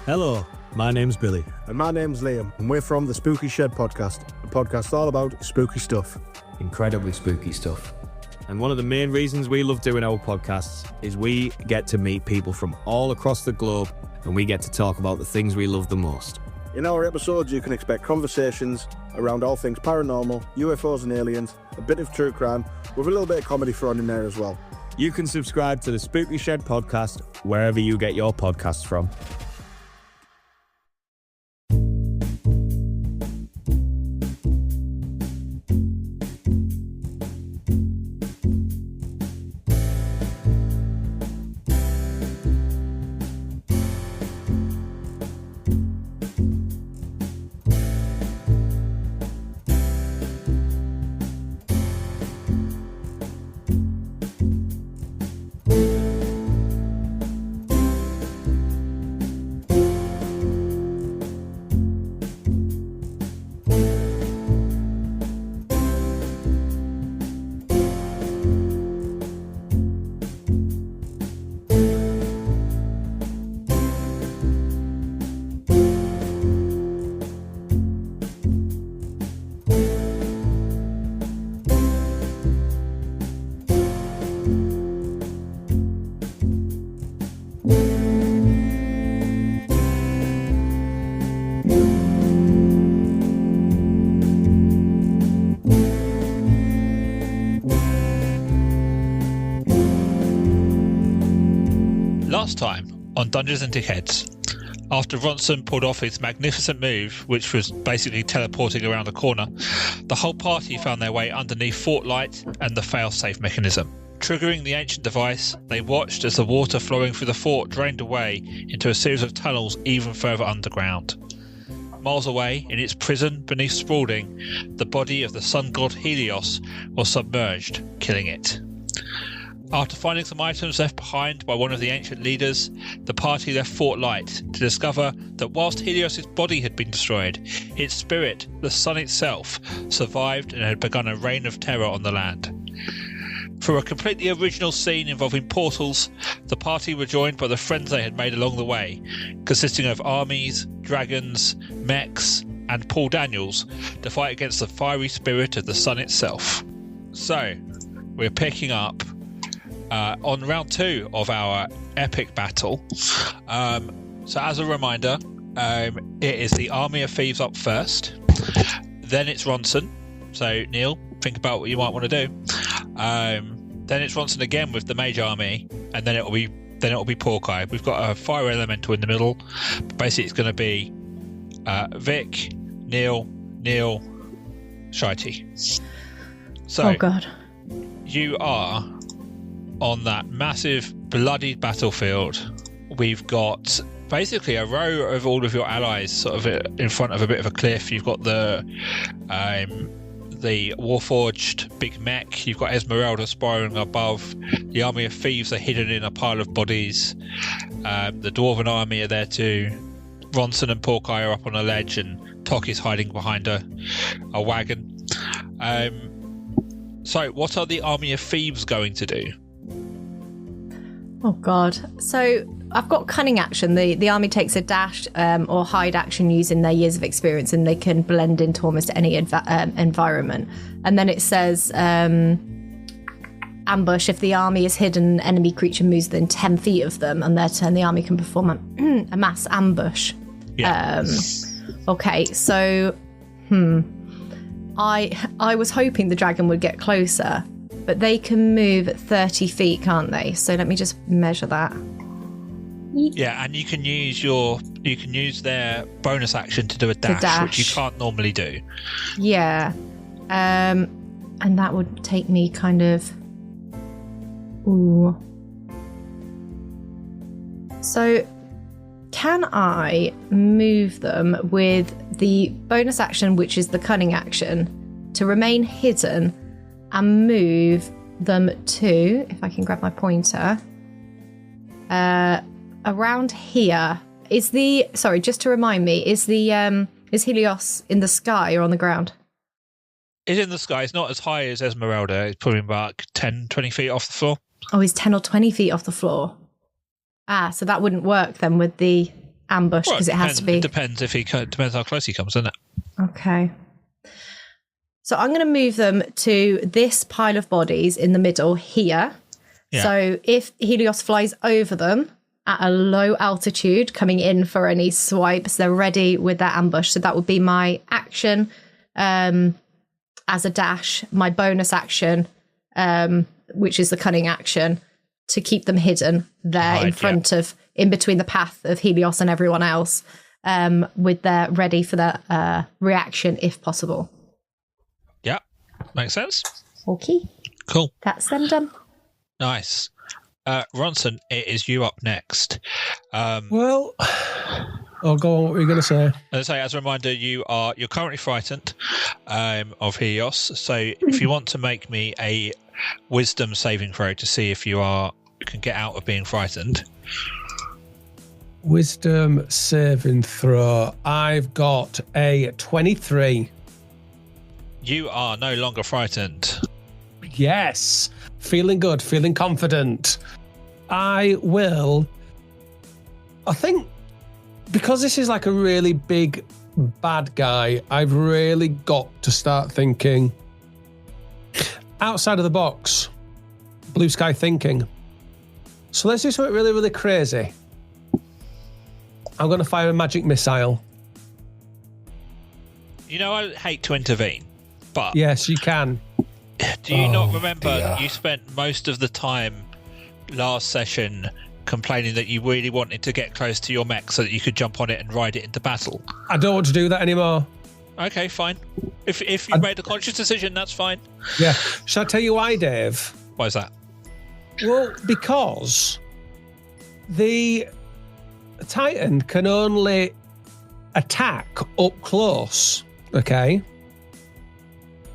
Hello, my name's Billy. And my name's Liam, and we're from the Spooky Shed podcast, a podcast all about spooky stuff. Incredibly spooky stuff. And one of the main reasons we love doing our podcasts is we get to meet people from all across the globe, and we get to talk about the things we love the most. In our episodes, you can expect conversations around all things paranormal, UFOs and aliens, a bit of true crime, with a little bit of comedy thrown in there as well. You can subscribe to the Spooky Shed podcast wherever you get your podcasts from. Last time on Dungeons and Dickheads, after Ronson pulled off his magnificent move, which was basically teleporting around a corner, the whole party found their way underneath Fort Light and the fail-safe mechanism. Triggering the ancient device, they watched as the water flowing through the fort drained away into a series of tunnels even further underground. Miles away, in its prison beneath Spaulding, the body of the sun god Helios was submerged, killing it. After finding some items left behind by one of the ancient leaders, the party left Fort Light to discover that whilst Helios' body had been destroyed, its spirit, the sun itself, survived and had begun a reign of terror on the land. Through a completely original scene involving portals, the party were joined by the friends they had made along the way, consisting of armies, dragons, mechs, and Paul Daniels, to fight against the fiery spirit of the sun itself. So, we're picking up on round 2 of our epic battle. So as a reminder, it is the Army of Thieves up first, then it's Ronson. So Neil, think about what you might want to do. Then it's Ronson again with the Mage Army, and then it'll be Porkeye. We've got a fire elemental in the middle. But basically, it's going to be Vic, Neil, Shitey. So, oh god, you are on that massive bloodied battlefield. We've got basically a row of all of your allies sort of in front of a bit of a cliff. You've got the Warforged big mech. You've got Esmeralda spiraling above. The Army of Thieves are hidden in a pile of bodies. The Dwarven army are there too. Ronson and Porkeye are up on a ledge, and Tok is hiding behind a wagon. So what are the Army of Thieves going to do? oh god. So I've got cunning action. The army takes a dash or hide action using their years of experience, and they can blend into almost any environment. And then it says ambush. If the army is hidden, an enemy creature moves within 10 feet of them, on their turn the army can perform a mass ambush. Yeah. Okay, so I was hoping the dragon would get closer, but they can move at 30 feet, can't they? So let me just measure that. Yeah, and you can use their bonus action to do a dash, which you can't normally do. Yeah. And that would take me kind of... Ooh. So can I move them with the bonus action, which is the cunning action, to remain hidden and move them to, if I can grab my pointer, around here? Sorry, just to remind me, is Helios in the sky or on the ground? It's in the sky. It's not as high as Esmeralda. It's probably about 10, 20 feet off the floor. Oh, he's 10 or 20 feet off the floor. Ah, so that wouldn't work then with the ambush Well, because it has to be. It depends depends how close he comes, doesn't it? Okay. So I'm going to move them to this pile of bodies in the middle here. Yeah. So if Helios flies over them at a low altitude, coming in for any swipes, they're ready with their ambush. So that would be my action as a dash, my bonus action, which is the cunning action, to keep them hidden there in between the path of Helios and everyone else, with their ready for their reaction if possible. Yeah, makes sense. Okay. Cool. That's them done. Nice. Ronson, it is you up next. Well, go on. What were you going to say? As a reminder, you're currently frightened of Helios. So if you want to make me a wisdom saving throw to see if you can get out of being frightened. Wisdom saving throw. I've got a 23. You are no longer frightened. Yes. Feeling good, feeling confident. I think because this is like a really big bad guy, I've really got to start thinking outside of the box. Blue sky thinking. So let's do something really, really crazy. I'm going to fire a magic missile. You know, I hate to intervene, but... Yes, you can. Do you not remember you spent most of the time last session complaining that you really wanted to get close to your mech so that you could jump on it and ride it into battle? I don't want to do that anymore. Okay, fine. If you made a conscious decision, that's fine. Yeah. Shall I tell you why, Dave? Why is that? Well, because the Titan can only attack up close, okay?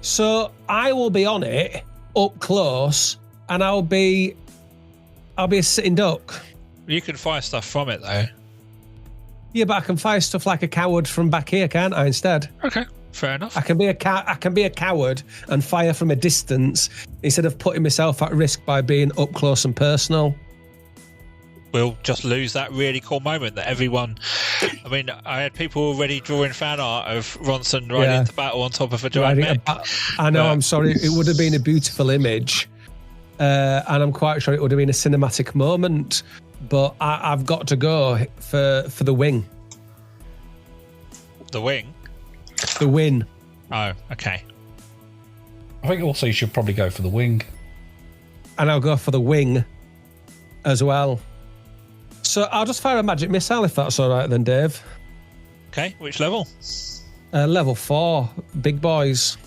So I will be on it up close, and I'll be a sitting duck. You can fire stuff from it, though. Yeah, but I can fire stuff like a coward from back here, can't I? Instead, Okay, fair enough. I can be a coward and fire from a distance instead of putting myself at risk by being up close and personal. We'll just lose that really cool moment that everyone... I mean, I had people already drawing fan art of Ronson riding into battle on top of a giant mech. I know, I'm sorry. It would have been a beautiful image. And I'm quite sure it would have been a cinematic moment. But I've got to go for the wing. The wing? The win. Oh, okay. I think also you should probably go for the wing. And I'll go for the wing as well. So I'll just fire a magic missile if that's all right then, Dave. Okay, which level? Level 4, big boys.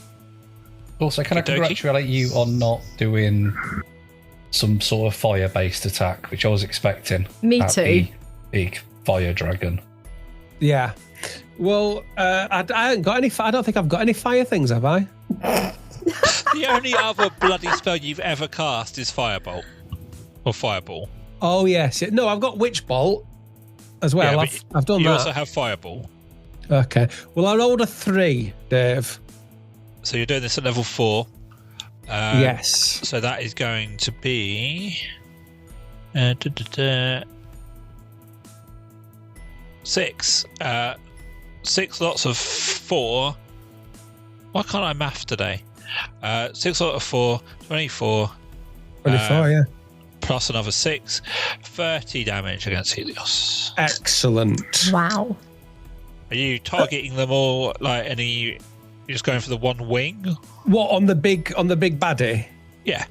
Also, can I congratulate you on not doing some sort of fire-based attack, which I was expecting. Me too. The big fire dragon. Yeah. Well, I haven't got any. I don't think I've got any fire things, have I? The only other bloody spell you've ever cast is Firebolt. Or Fireball. Oh, yes. No, I've got Witch Bolt as well. Yeah, I've done you that. also have Fireball. Okay. Well, I rolled a 3, Dave. So you're doing this at level 4. Yes. So that is going to be... 6. 6 lots of 4. Why can't I math today? 6 lots of 4, 24. 24, yeah. Plus another 6. 30 damage against Helios. Excellent. Wow. Are you targeting them all like any... You're just going for the one wing? What, on the big baddie? Yeah.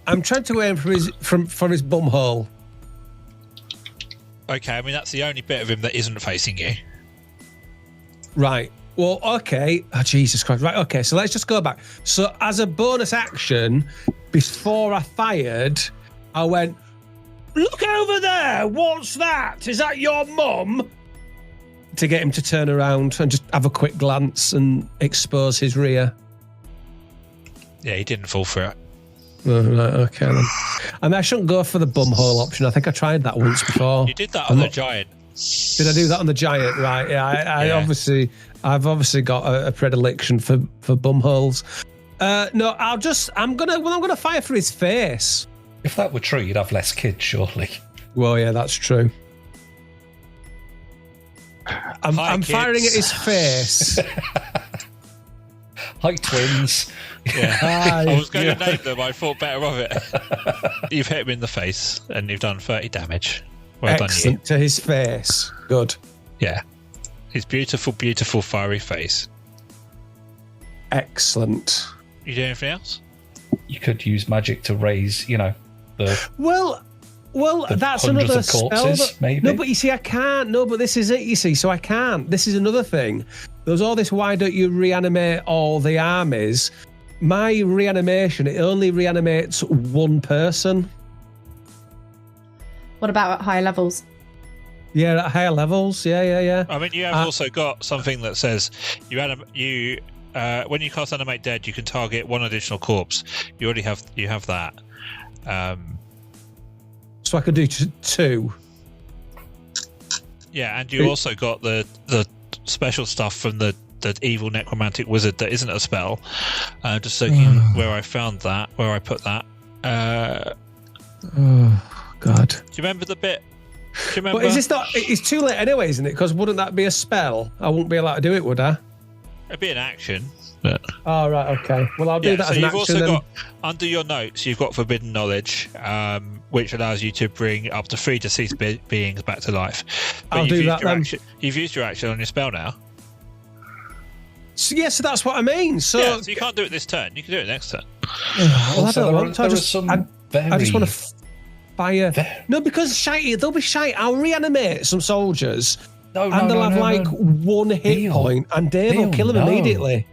I'm trying to aim for his bum hole. Okay, I mean, that's the only bit of him that isn't facing you. Right. Well, okay. Oh, Jesus Christ. Right, okay. So let's just go back. So as a bonus action, before I fired, I went, look over there. What's that? Is that your mum? To get him to turn around and just have a quick glance and expose his rear. Yeah, he didn't fall for it. Oh, right, okay then. I mean, I shouldn't go for the bumhole option. I think I tried that once before. You did that on the giant. Did I do that on the giant? Right, yeah. I've obviously got a predilection for bumholes. No, I'm gonna fire for his face. If that were true, you'd have less kids, surely. Well, yeah, that's true. I'm firing at his face. Hi, twins. Yeah. Hi. I was going to name them. I thought better of it. You've hit him in the face, and you've done 30 damage. Well Excellent done, you. to his face. Good. Yeah. His beautiful, beautiful fiery face. Excellent. You do anything else? You could use magic to raise, the Well, that's hundreds another of corpses, spell. maybe. No, but you see, I can't. No, but this is it, you see, so I can't. This is another thing. There's all this, why don't you reanimate all the armies? My reanimation, it only reanimates one person. What about at higher levels? Yeah, at higher levels. Yeah. I mean, you have also got something that says when you cast Animate Dead, you can target one additional corpse. You already have that. So I could do two. Yeah, and you also got the special stuff from the evil necromantic wizard that isn't a spell. Just looking where I found that, where I put that. Oh God! Do you remember the bit? Do you remember? But is this not? It's too late anyway, isn't it? Because wouldn't that be a spell? I wouldn't be allowed to do it, would I? It'd be an action. But... Oh, right, okay. Well, I'll do that as an action. You've also got, under your notes, you've got Forbidden Knowledge, which allows you to bring up to 3 deceased beings back to life. But I'll do that then. You've used your action on your spell now. So that's what I mean. So you can't do it this turn. You can do it next turn. Well, I don't want to. I just want to fire. No, because they'll be shite. I'll reanimate some soldiers. They'll have one hit point, and Dave will kill them immediately.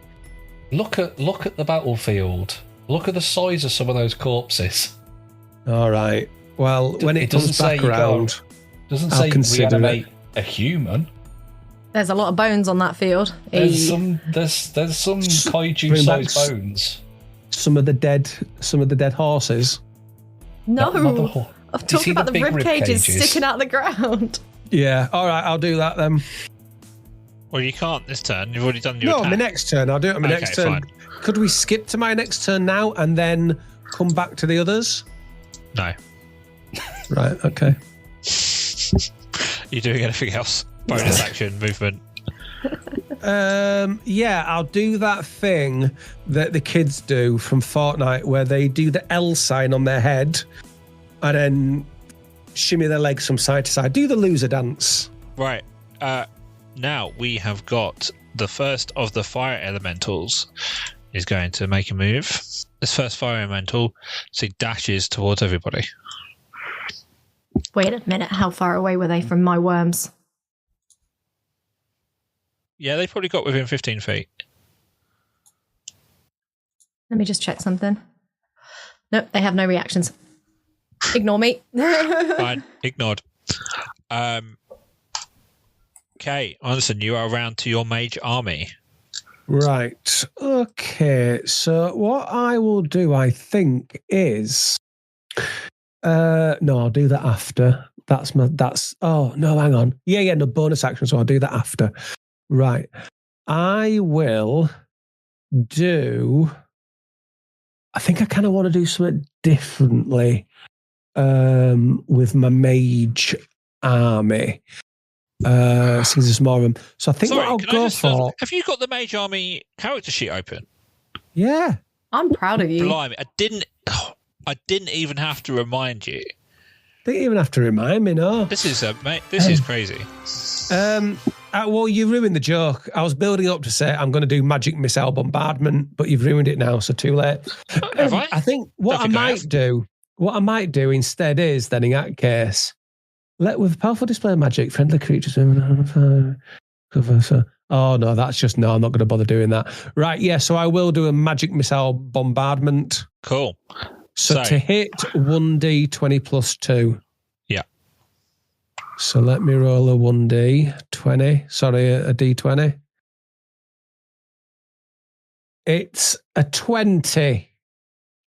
Look at the battlefield. Look at the size of some of those corpses. All right. Well, when it comes back around, doesn't say reanimate a human. There's a lot of bones on that field. There's some kaiju-sized bones. Some of the dead horses. No, I'm talking about the rib cages sticking out the ground. Yeah. All right. I'll do that then. Well, you can't this turn. You've already done your attack. My next turn. I'll do it on my next turn. Fine. Could we skip to my next turn now and then come back to the others? No. Right. Okay. You doing anything else? Bonus action, movement. Yeah, I'll do that thing that the kids do from Fortnite where they do the L sign on their head and then shimmy their legs from side to side. Do the loser dance. Right. Now we have got the first of the fire elementals is going to make a move. This first fire elemental, dashes towards everybody. Wait a minute, how far away were they from my worms? Yeah, they probably got within 15 feet. Let me just check something. Nope, they have no reactions. Ignore me. Fine, ignored. Okay, Anderson, you are around to your mage army. Right. Okay. So what I will do, I think, is no, I'll do that after. Oh no, hang on. Yeah, no bonus action, so I'll do that after. Right. I will do. I think I kind of want to do something differently with my mage army. Since there's more of them. So I think what I'll go for. Have you got the mage army character sheet open? Yeah. I'm proud of you. Blimey, I didn't even have to remind you. Didn't even have to remind me, no. This is crazy. Well, you ruined the joke. I was building up to say I'm going to do magic missile bombardment, but you've ruined it now, so too late. Have I? I think what I might do instead is then in that case, with powerful display of magic, friendly creatures. Oh no, I'm not going to bother doing that. Right, yeah. So I will do a magic missile bombardment. Cool. So to hit 1d20 plus 2. Yeah. So let me roll a 1d20. Sorry, a d20. It's a 20.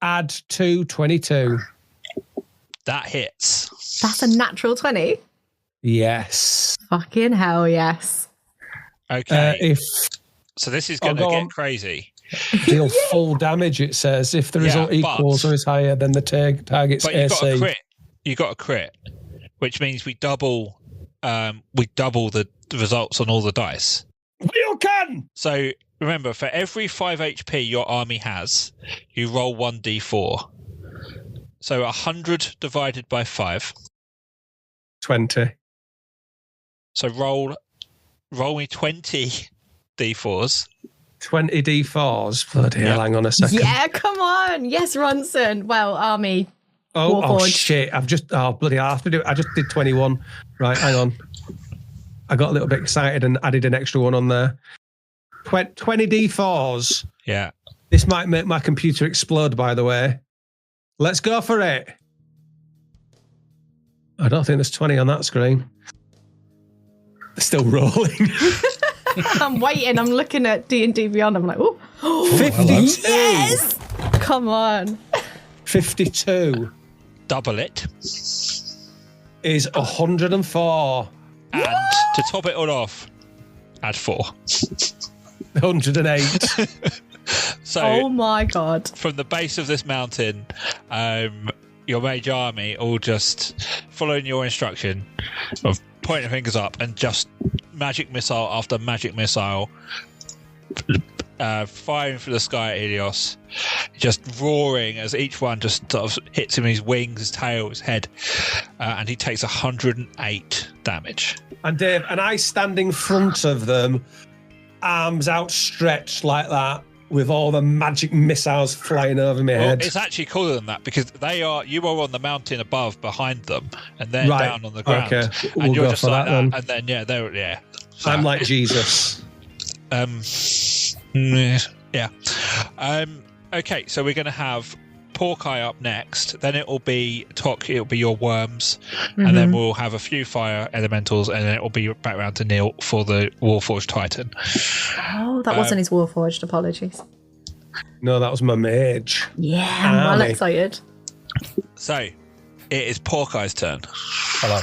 Add 2, 22. That hits. That's a natural 20? Yes. Fucking hell, yes. Okay. So this is going to get crazy. Deal full damage, it says. If the result equals or is higher than the target's AC. You got a crit, which means we double the the results on all the dice. You can! So remember, for every 5 HP your army has, you roll 1d4. So 100 divided by 5. 20. So roll me 20 d4s. 20 d4s? Bloody hell, hang on a second. Yeah, come on. Yes, Ronson. Well, army. Oh Warforged. shit. Bloody hell, I have to do it. I just did 21. Right, hang on. I got a little bit excited and added an extra one on there. 20 d4s. Yeah. This might make my computer explode, by the way. Let's go for it. I don't think there's 20 on that screen. They're still rolling. I'm waiting. I'm looking at D&D Beyond. I'm like, oh, 52. Yes! Come on. 52 Double it. is 104. And to top it all off, add 4. 108. So, Oh my God. from the base of this mountain, your mage army all just following your instruction of pointing fingers up and just magic missile after magic missile firing through the sky at Helios, just roaring as each one just sort of hits him in his wings, his tail, his head, and he takes 108 damage. And Dave, and I stand in front of them, arms outstretched like that, with all the magic missiles flying over my head. It's actually cooler than that because you are on the mountain above behind them, and they're down on the ground. Okay, and you're just like that. then. And then they're. So, I'm like Jesus. Yeah. Okay, so we're going to have Porkai up next. Then it will be Tok. It'll be your worms, and then we'll have a few fire elementals, and then it will be back round to Neil for the Warforged Titan. Oh, that wasn't his Warforged. Apologies. No, that was my mage. Yeah, I'm well excited. So it is Porkai's turn. Hello.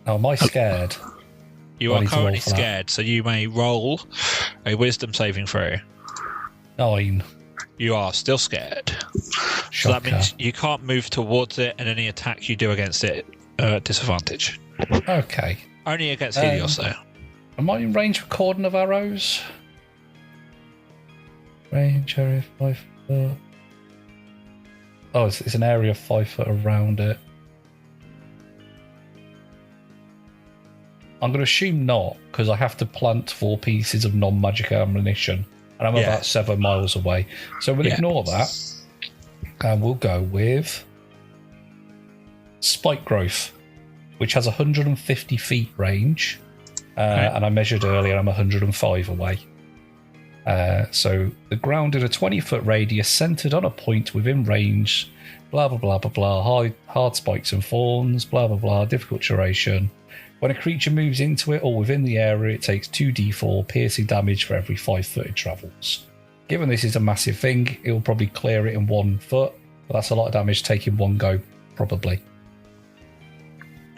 Now, am I scared? You are currently scared, so you may roll a wisdom saving throw. 9. You are still scared. Shocker. So that means you can't move towards it, and any attacks you do against it are at disadvantage. Okay. Only against Helios, though. Am I in range for cordon of arrows? Range area 5 foot. Oh, it's an area of 5 foot around it. I'm going to assume not, because I have to plant 4 pieces of non-magic ammunition, and I'm about 7 miles away. So we'll ignore that, and we'll go with Spike Growth, which has 150 feet range, and I measured earlier, I'm 105 away. So the ground in a 20-foot radius centered on a point within range, blah, blah, blah, blah, blah, hard spikes and thorns, blah, blah, blah, difficult duration. When a creature moves into it or within the area, it takes 2d4 piercing damage for every 5 foot it travels. Given this is a massive thing, it will probably clear it in 1 foot, but that's a lot of damage taking one go, probably.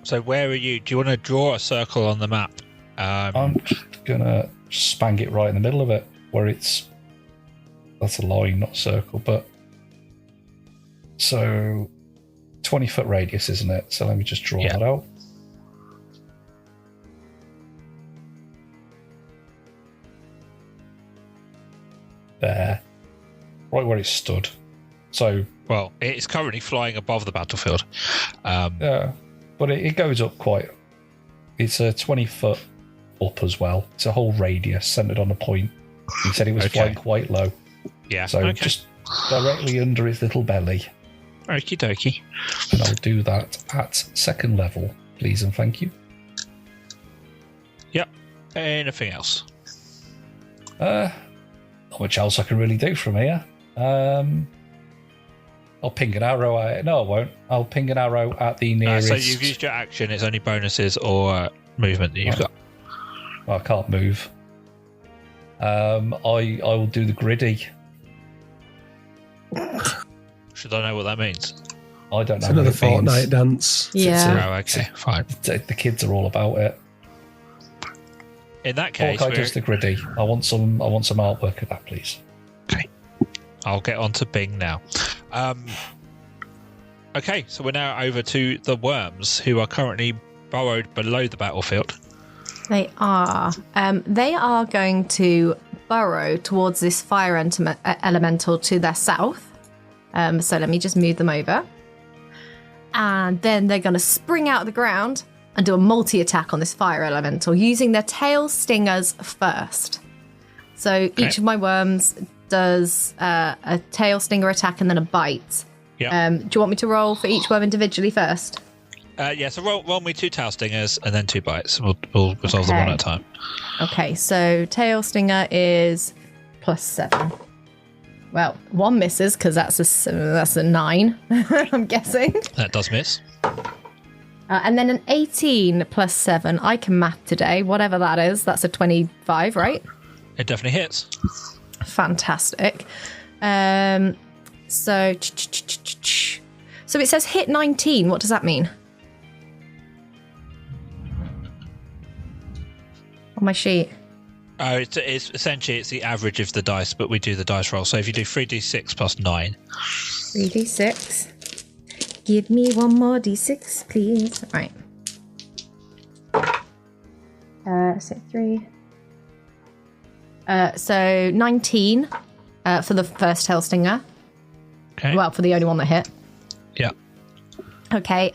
So where are you? Do you want to draw a circle on the map? I'm just going to spang it right in the middle of it, where it's... That's a line, not a circle, but... So, 20-foot radius, isn't it? So let me just draw that out. There. Right where it stood. So... Well, it's currently flying above the battlefield. Yeah, but it goes up quite... It's a 20-foot up as well. It's a whole radius centered on a point. He said it was flying quite low. Yeah. So just directly under its little belly. Okie dokie. And I'll do that at 2nd level, please and thank you. Yep. Anything else? Not much else I can really do from here. I'll ping an arrow at it. No, I won't. I'll ping an arrow at the nearest... So you've used your action. It's only bonuses or movement that you've got. I can't move. I will do the griddy. Should I know what that means? I don't know. It's another Fortnite dance. Yeah. Oh, okay, fine. The kids are all about it. In that case, Hawkeye does the griddy. I want some artwork of that, please. Okay. I'll get on to Bing now. Okay, so we're now over to the worms, who are currently burrowed below the battlefield. They are. They are going to burrow towards this fire elemental to their south. So let me just move them over. And then they're going to spring out of the ground and do a multi-attack on this fire elemental using their tail stingers first. So each of my worms does a tail stinger attack and then a bite. Yeah. Do you want me to roll for each worm individually first? So roll me 2 tail stingers and then 2 bites. We'll resolve them one at a time. Okay, so tail stinger is +7. Well, 1 misses because that's a 9, I'm guessing. That does miss. And then an 18 +7. I can math today, whatever that is. That's a 25, right? It definitely hits. Fantastic. So it says hit 19. What does that mean? On my sheet. Oh, it's essentially it's the average of the dice, but we do the dice roll. So if you do 3d6 plus 9. 3d6. Give me one more d6, please. Right. So 3. So 19 for the first tail stinger. Okay. Well, for the only one that hit. Yeah. Okay.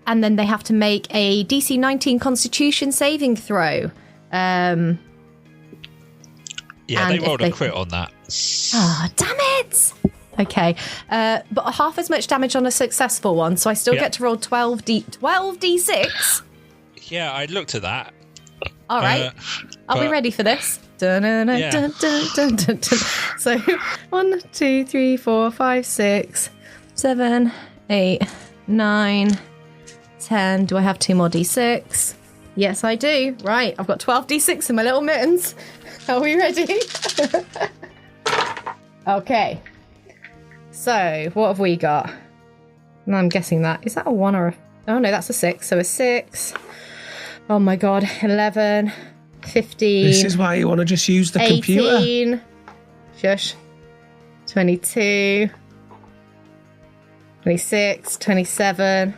And then they have to make a DC 19 Constitution saving throw. Yeah, they rolled a crit on that. Oh, damn it! Okay, but half as much damage on a successful one, so I still get to roll 12d6. Yeah, I looked at that. All right, are we ready for this? Dun, dun, dun, dun, dun, dun, dun, dun. So 1, 2, 3, 4, 5, 6, 7, 8, 9, 10. Do I have 2 more d6? Yes, I do. Right, I've got 12 d6 in my little mittens. Are we ready? Okay. So, what have we got? No, I'm guessing that. Is that a 1 or a... Oh, no, that's a 6. So a 6. Oh, my God. 11. 15. This is why you want to just use the 18, computer. Shush. 22. 26. 27.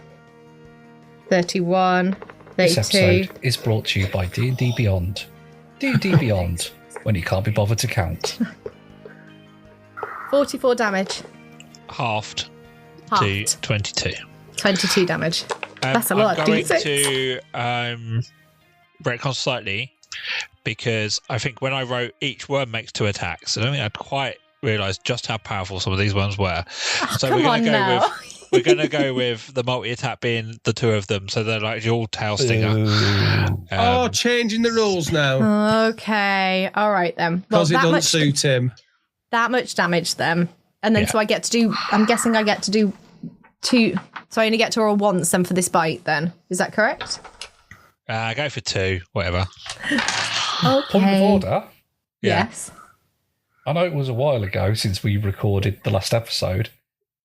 31. 32. This episode is brought to you by D&D Beyond. D&D Beyond, when you can't be bothered to count. 44 damage. Halved to 22. 22 damage. That's a lot. I'm going to retcon slightly because I think when I wrote each worm makes 2 attacks, I don't think I'd quite realised just how powerful some of these ones were. So we're going to go with the multi-attack being the 2 of them, so they're like your tail stinger. Changing the rules now. Okay, all right then. Because it doesn't suit him. That much damage then. And then so I get to do, I'm guessing I get to do 2, so I only get to roll once then for this bite then. Is that correct? Go for 2, whatever. Okay. Point of order. Yes. I know it was a while ago since we recorded the last episode.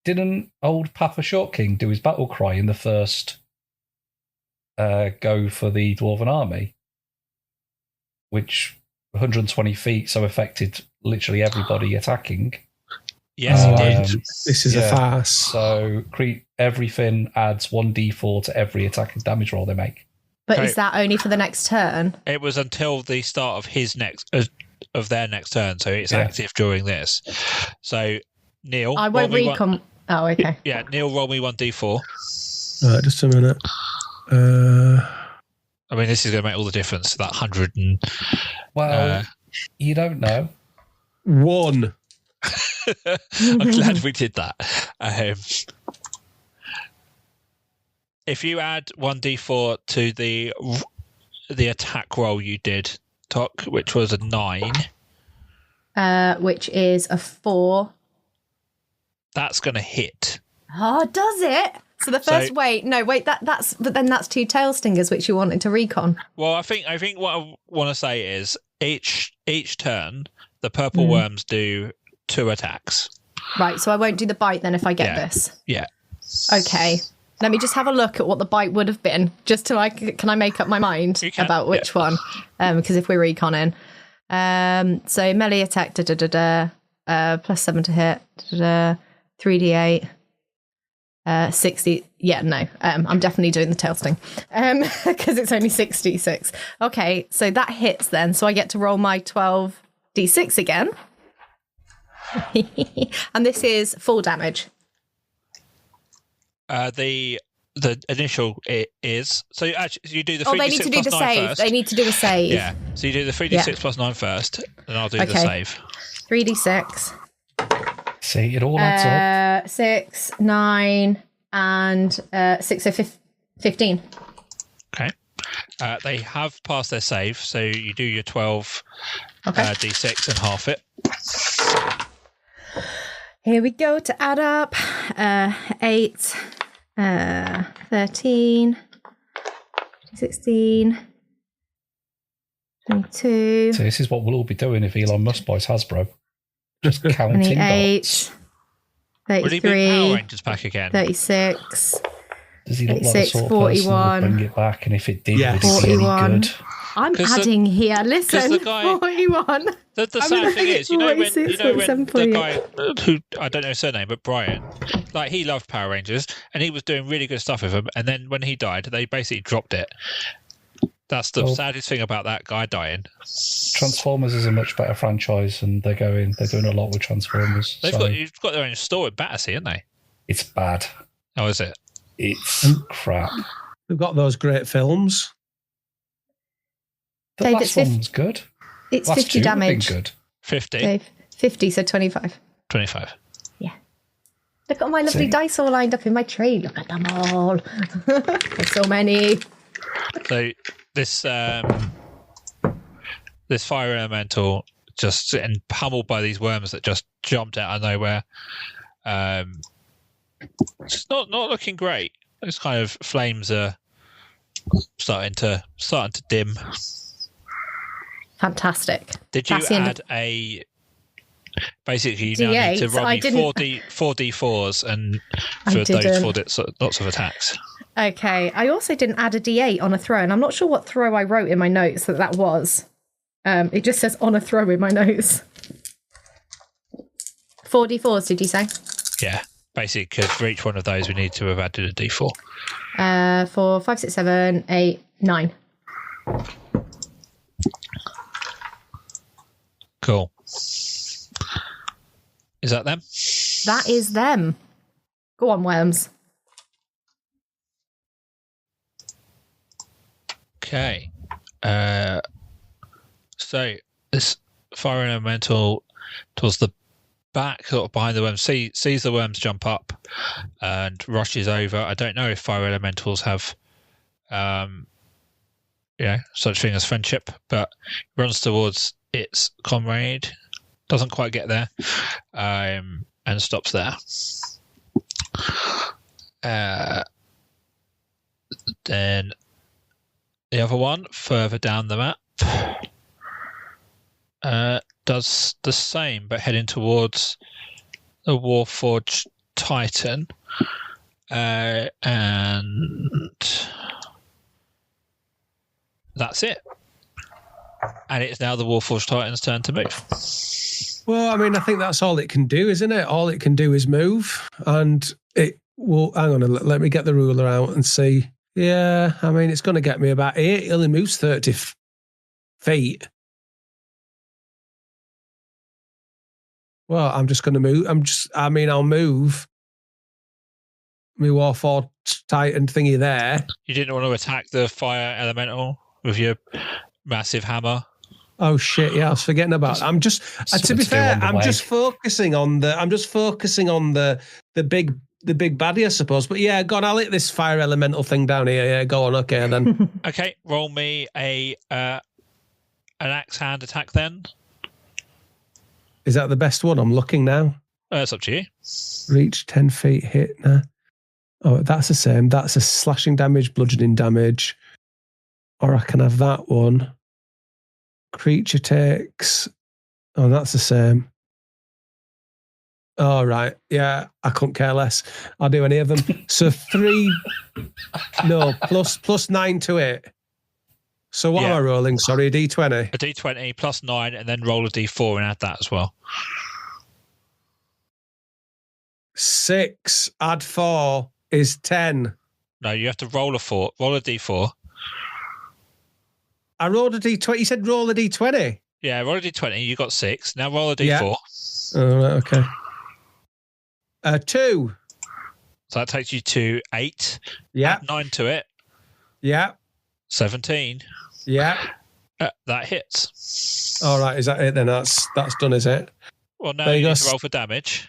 Didn't old Papa Short King do his battle cry in the first go for the Dwarven army? Which 120 feet, so affected literally everybody attacking. Yes, he did. This is a farce. So everything adds 1d4 to every attacking damage roll they make. But is that only for the next turn? It was until the start of of their next turn, so it's active during this. So, Neil, I won't recon. Oh, okay. Yeah, Neil, roll me 1d4. Just a minute. I mean, this is going to make all the difference. That 100 and... Well, you don't know. 1. I'm glad we did that. If you add 1d4 to the attack roll you did, Tok, which was a 9, which is a 4. That's going to hit. Oh, does it? So the first that's 2 tail stingers which you wanted to recon. Well, I think what I want to say is each turn the purple worms do 2 attacks. Right, so I won't do the bite then if I get this. Yeah. Okay. Let me just have a look at what the bite would have been, just to can I make up my mind about which one? Because if we're reconning, so melee attack, +7 to hit, 3d8. 60. Yeah, no. I'm definitely doing the tail sting. Because it's only 66. Okay, so that hits then. So I get to roll my 12d6 again. And this is full damage. The initial is so you do the 3d6 Oh, they need to do the save. First. They need to do a save. Yeah. So you do the 3d6 plus 9 first, and I'll do the save. 3d6. See, it all adds up. 6, 9, and 6, so 15. Okay. They have passed their save, so you do your 12 d6 and half it. Here we go to add up. 8, 13, 16, 22. So this is what we'll all be doing if Elon Musk buys Hasbro. Just counting 28, dots. 33, Will he bring Power Rangers back again? 36. Does he look like the 36, sort of person that 41. would bring it back? And if it did, Yeah. would it be any 41. good? I'm 'Cause adding here. Listen, the guy- 41. The I'm sad gonna thing make is, it you know when 46, the 47. guy who I don't know his surname, but Brian, like he loved Power Rangers and he was doing really good stuff with them. And then when he died, they basically dropped it. That's the saddest thing about that guy dying. Transformers is a much better franchise, and they're doing a lot with Transformers. You've got their own store at Battersea, haven't they? It's bad. Oh, is it? It's crap. We've got those great films. The Dave, last it's one was good. It's Last 50 two have been damage. good. 50, Dave, 50, so 25. 25. Look at my lovely dice all lined up in my tree. Look at them all. There's so many. So this this fire elemental just getting pummeled by these worms that just jumped out of nowhere. It's not looking great. Those kind of flames are starting to dim. Fantastic. Did you That's the end add a? Basically, you now need to D8s? roll I me didn't- four d4s and I for those didn't. lots of attacks. Okay. I also didn't add a D8 on a throw, and I'm not sure what throw I wrote in my notes that was. It just says on a throw in my notes. 4 D4s, did you say? Yeah, basically, because for each one of those, we need to have added a d4. 4, 5, 6, 7, 8, 9. Cool. Is that them? That is them. Go on, worms. Okay. So this fire elemental towards the back, sort of behind the worms, sees the worms jump up and rushes over. I don't know if fire elementals have, such thing as friendship, but runs towards its comrade. Doesn't quite get there, and stops there. Then the other one, further down the map, does the same, but heading towards the Warforged Titan. And that's it. And it's now the Warforged Titan's turn to move. Well, I mean, I think that's all it can do, isn't it? All it can do is move, and it will. Hang on, let me get the ruler out and see. Yeah, I mean, it's going to get me about 8. It only moves 30 feet. Well, I'm just going to move. I'll move my Warforged Titan thingy there. You didn't want to attack the fire elemental with your massive hammer? Oh shit! Yeah, I was forgetting about. To be fair, I'm just focusing on the big baddie, I suppose. But yeah, go on. I'll hit this fire elemental thing down here. Yeah, go on. Okay, then. Okay, roll me an axe hand attack then. Is that the best one? I'm looking now. It's up to you. Reach 10 feet, hit. Nah. Oh, that's the same. That's a slashing damage, bludgeoning damage. Or I can have that one. Creature takes. Oh, that's the same. All right. Yeah, I couldn't care less. I'll do any of them. So 3. No, plus 9 to it. So what am I rolling? Sorry, a D20. A D20 plus 9, and then roll a D4 and add that as well. 6 add 4 is 10. No, you have to roll a d4. I rolled a d20. You said roll a d20. Yeah, roll a d20. You got 6. Now roll a d4. Yeah. Oh, right, okay. 2. So that takes you to 8. Yeah. Add 9 to it. Yeah. 17. Yeah. That hits. All right, is that it then? That's done, is it? Well, now you need to roll for damage.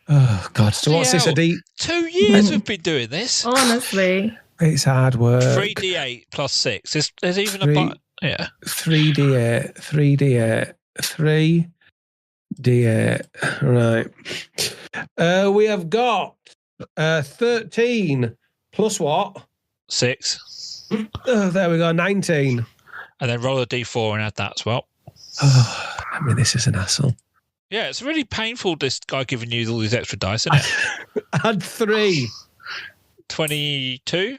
Oh, God. So what's this? 2 years we've been doing this. Honestly. It's hard work. 3d8 plus 6. There's even a button. Yeah. 3d8. 3d8. Right. We have got 13 plus what? 6. Oh, there we go. 19. And then roll a d4 and add that as well. Oh, I mean, this is an hassle. Yeah, it's really painful, this guy giving you all these extra dice, isn't it? Add 3. 22?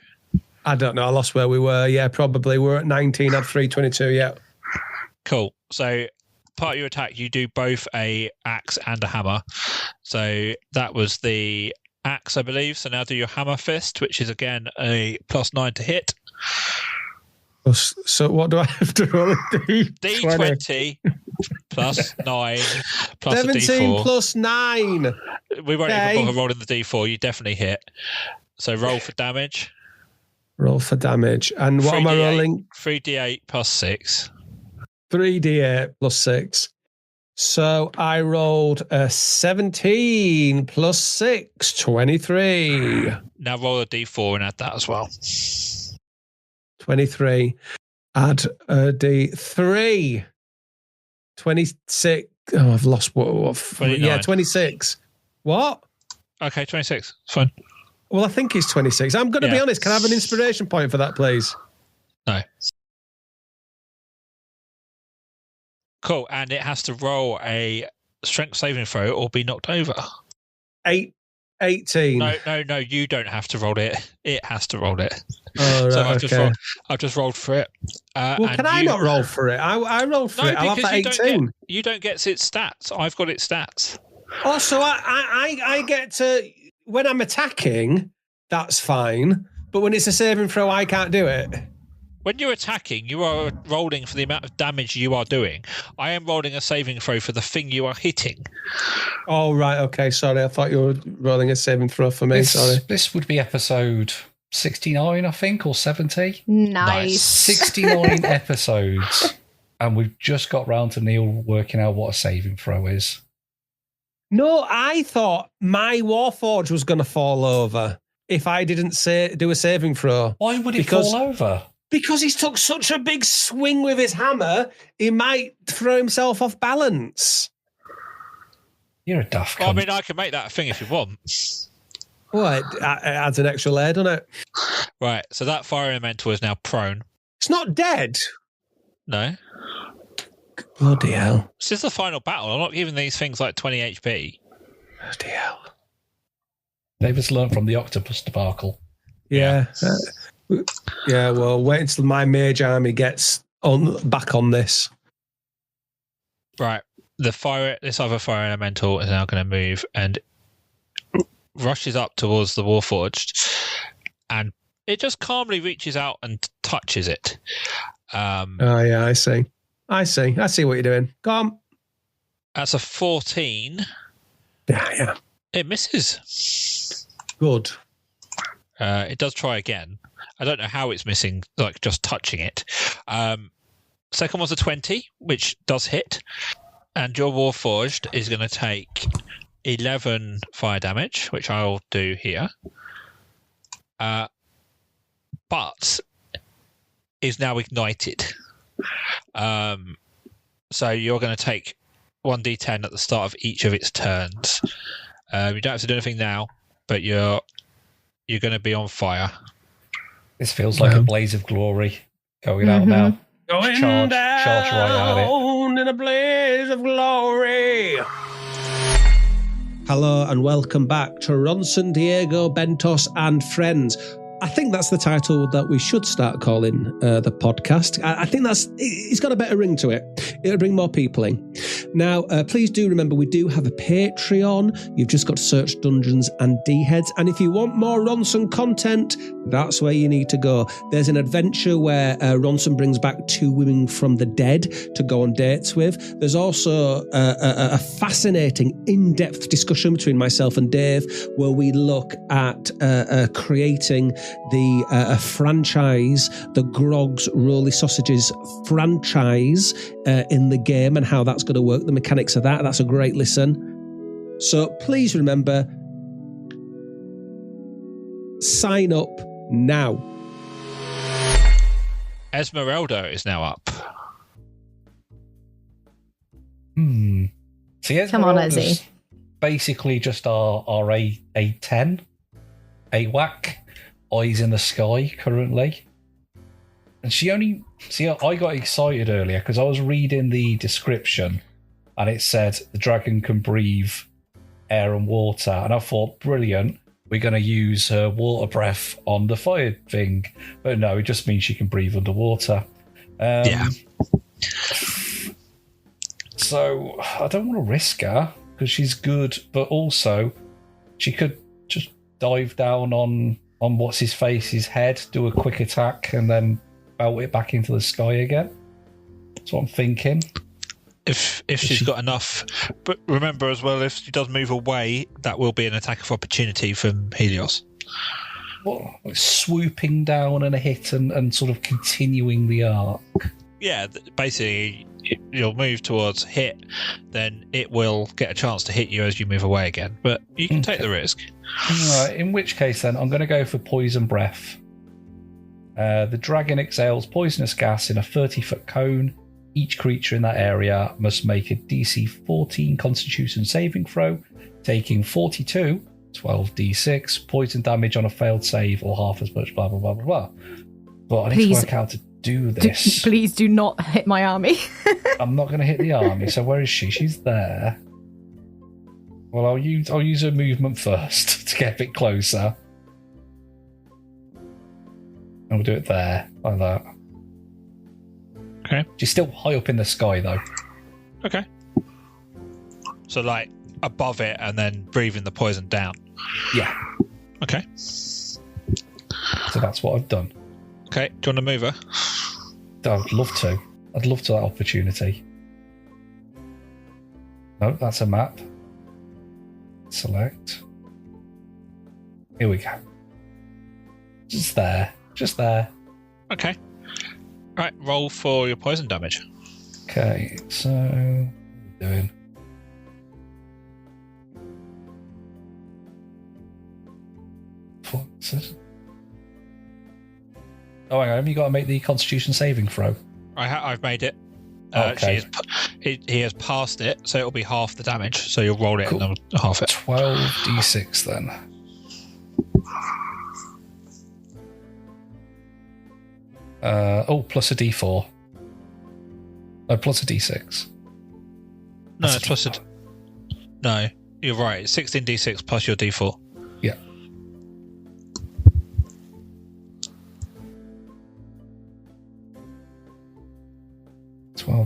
I don't know. I lost where we were. Yeah, probably. We're at 19. Add 3, 22. Yeah. Cool. So part of your attack, you do both a axe and a hammer. So that was the axe, I believe. So now do your hammer fist, which is again a +9 to hit. So what do I have to roll? D20 plus 9 plus 17 a D4. plus 9. We won't even bother rolling the D4. You definitely hit. So roll for damage. Roll for damage. And what am I rolling? 3d8 plus 6. 3d8 plus 6. So I rolled a 17 plus 6, 23. Now roll a D4 and add that as well. 23. Add a D3. 26. Oh, I've lost what 26. What? Okay, 26. It's fine. Well, I think it's 26. I'm going to be honest. Can I have an inspiration point for that, please? No. Cool. And it has to roll a strength saving throw or be knocked over. 18. No. You don't have to roll it. It has to roll it. Oh, right, so I've just rolled for it. Well, can I not roll for it? I rolled for it. I'll have that 18. You don't get its stats. I've got its stats. Oh, so I get to, when I'm attacking, that's fine. But when it's a saving throw, I can't do it. When you're attacking, you are rolling for the amount of damage you are doing. I am rolling a saving throw for the thing you are hitting. Oh, right. Okay. Sorry. I thought you were rolling a saving throw for me. Sorry. This would be episode 69, I think, or 70. Nice. 69 episodes. And we've just got round to Neil working out what a saving throw is. No, I thought my Warforge was going to fall over if I didn't do a saving throw. Why would it fall over? Because he's took such a big swing with his hammer, he might throw himself off balance. You're a daft cunt. Well, I mean, I can make that a thing if you want. Well, it adds an extra layer, doesn't it? Right, so that fire elemental is now prone. It's not dead. No. Bloody hell. This is the final battle. I'm not giving these things like 20 HP. Bloody hell. David's learned from the octopus debacle. Yeah. Yeah, well, wait until my mage army gets back on this. Right. This other fire elemental is now going to move and rushes up towards the Warforged, and it just calmly reaches out and touches it. Oh, yeah, I see. I see what you're doing. Go on. That's a 14. Yeah. It misses. Good. It does try again. I don't know how it's missing, like just touching it. Second one's a 20, which does hit. And your Warforged is going to take 11 fire damage, which I'll do here. But is now ignited. So you're going to take 1d10 at the start of each of its turns. You don't have to do anything now, but you're going to be on fire. This feels like a blaze of glory going out now. Going charge down right at it. in a blaze of glory. Hello and welcome back to Ronson, Diego, Bentos and friends. I think that's the title that we should start calling the podcast. I think it's got a better ring to it. It'll bring more people in. Now, please do remember we do have a Patreon. You've just got to search Dungeons and D-Heads. And if you want more Ronson content, that's where you need to go. There's an adventure where Ronson brings back 2 women from the dead to go on dates with. There's also a fascinating, in-depth discussion between myself and Dave where we look at creating the franchise, the Grog's Rolly Sausages franchise in the game and how that's going to work, the mechanics of that. That's a great listen. So please remember, sign up now. Esmeralda is now up. See, Come on, Ezzy. Basically just our A10, a whack, eyes in the sky currently. And I got excited earlier because I was reading the description and it said the dragon can breathe air and water. And I thought, brilliant, we're going to use her water breath on the fire thing. But no, it just means she can breathe underwater. Yeah. So I don't want to risk her because she's good, but also she could just dive down on what's his face's head, do a quick attack, and then belt it back into the sky again. That's what I'm thinking. If she's got enough, but remember as well, if she does move away, that will be an attack of opportunity from Helios. What, like swooping down and a hit and sort of continuing the arc? Yeah, basically, you'll move towards hit, then it will get a chance to hit you as you move away again. But you can take the risk. All right, in which case then, I'm going to go for poison breath. The dragon exhales poisonous gas in a 30-foot cone. Each creature in that area must make a DC 14 Constitution saving throw, taking 42, 12d6, poison damage on a failed save or half as much, blah, blah, blah, blah, blah. But I need to work out how to do this. Please do not hit my army. I'm not going to hit the army, so where is she? She's there. Well, I'll use her movement first to get a bit closer. And we'll do it there, like that. Okay. She's still high up in the sky, though. Okay. So, like, above it and then breathing the poison down? Yeah. Okay. So that's what I've done. Okay. Do you want to move her? I'd love to. I'd love to that opportunity. No, that's a map. Select. Here we go. Just there. Just there. Okay. Right, roll for your poison damage. Okay, so what are we doing? What's it? Oh, hang on, have you got to make the Constitution saving throw? I've made it. Okay. He has passed it, so it'll be half the damage. So you'll roll it Cool. and then half it. 12d6 then. Plus a d4. No, plus a d6. No, it's plus a... No, you're right. It's 16d6 plus your d4. Yeah.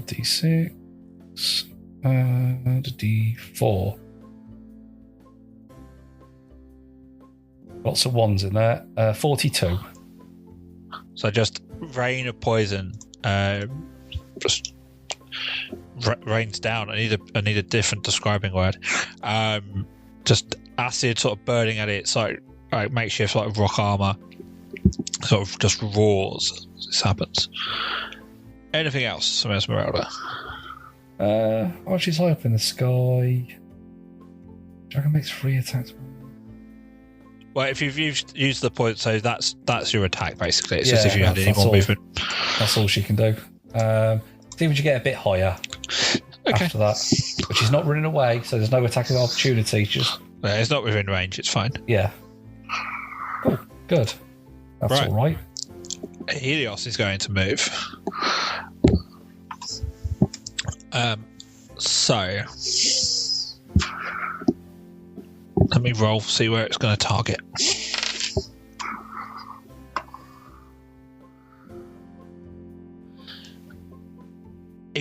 D6 and a D4. Lots of ones in there. 42. So just rain of poison. Just rains down. I need a different describing word. Just acid sort of burning at it. So like makeshift like rock armor. Sort of just roars as this happens. Anything else from Esmeralda? She's high up in the sky. Dragon makes 3 attacks. Well, if you've used the point, so that's your attack basically. It's Yeah, just if you had any more movement. That's all she can do. See if you get a bit higher after that. But she's not running away, so there's no attacking opportunity. Just Yeah, it's not within range. It's fine. yeah. Cool. Good. That's Right. all right. Helios is going to move. So let me roll, see where it's going to target.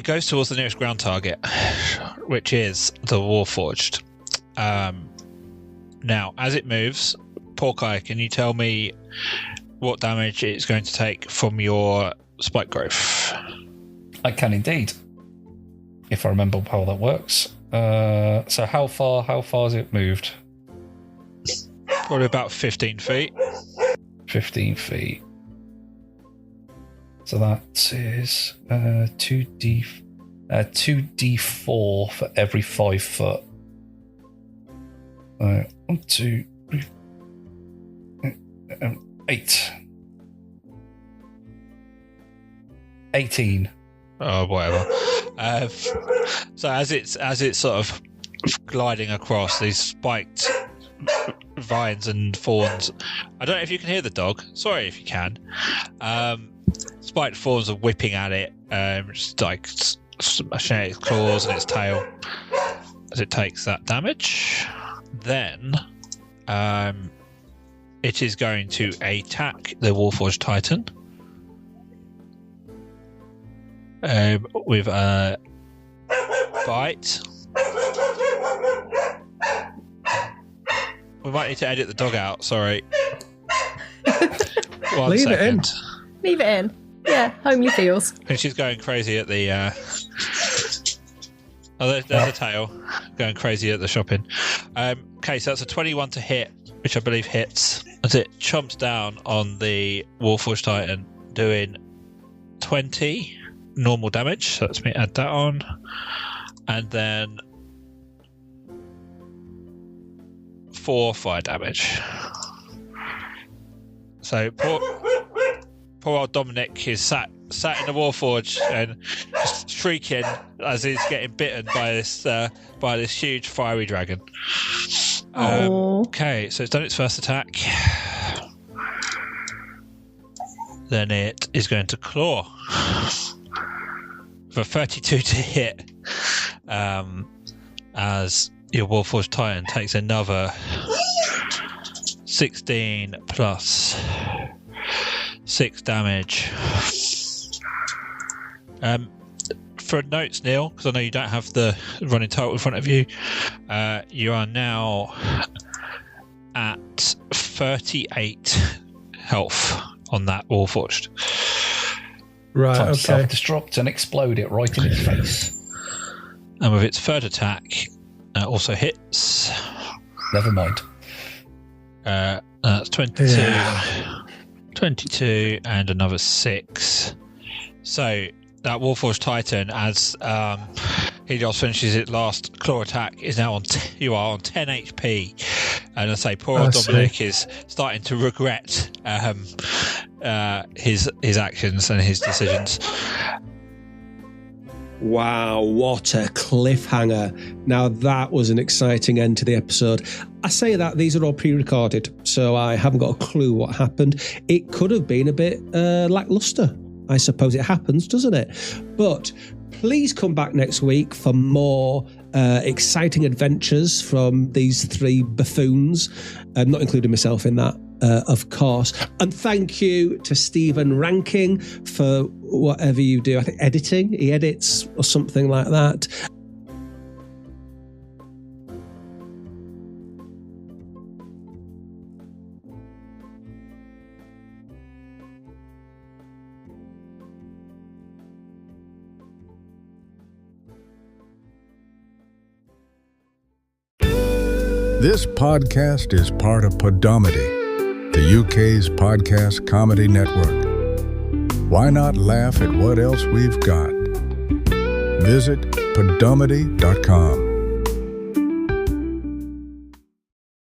it goes towards the nearest ground target, which is the Warforged. Now, as it moves, Porkai, can you tell me what damage it's going to take from your spike growth? I can indeed, if I remember how that works. So how far has it moved? Probably about 15 feet. 15 feet. So that is 2d4 for every 5 foot. 1, 2, 3, 8. 18. Oh, whatever. So as it's sort of gliding across these spiked vines and thorns, I don't know if you can hear the dog. Sorry if you can. Spiked thorns are whipping at it, just like smashing at its claws and its tail as it takes that damage. Then it is going to attack the Warforged Titan with a bite. We might need to edit the dog out, sorry. Leave it in. Leave it in. Yeah, homely feels. And she's going crazy at the... there's the tail. Going crazy at the shopping. Okay, so that's a 21 to hit, which I believe hits. As it chomps down on the Warforged Titan, doing 20 normal damage. So let me add that on. And then 4 fire damage. So poor old Dominic is sat in the Warforge and just shrieking as he's getting bitten by this huge fiery dragon. Okay, so it's done its first attack. Then it is going to claw for 32 to hit, as your Warforged Titan takes another 16 plus 6 damage. For notes, Neil, because I know you don't have the running total in front of you, you are now at 38 health on that Warforged. Right, Time to okay. self-destruct and explode it right in its face. And with its third attack, also hits. Never mind. That's 22. Yeah. 22 and another 6. So that Warforged Titan, as Helios finishes its last claw attack, is now you are on 10 HP. And I say poor old Dominic is starting to regret his actions and his decisions. Wow, what a cliffhanger. Now that was an exciting end to the episode. I say that these are all pre-recorded, so I haven't got a clue what happened. It could have been a bit lackluster. I suppose it happens, doesn't it? But please come back next week for more exciting adventures from these 3 buffoons, not including myself in that, of course. And thank you to Stephen Ranking for whatever you do. I think editing, he edits or something like that. This podcast is part of Podomedy, the UK's podcast comedy network. Why not laugh at what else we've got? Visit podomedy.com.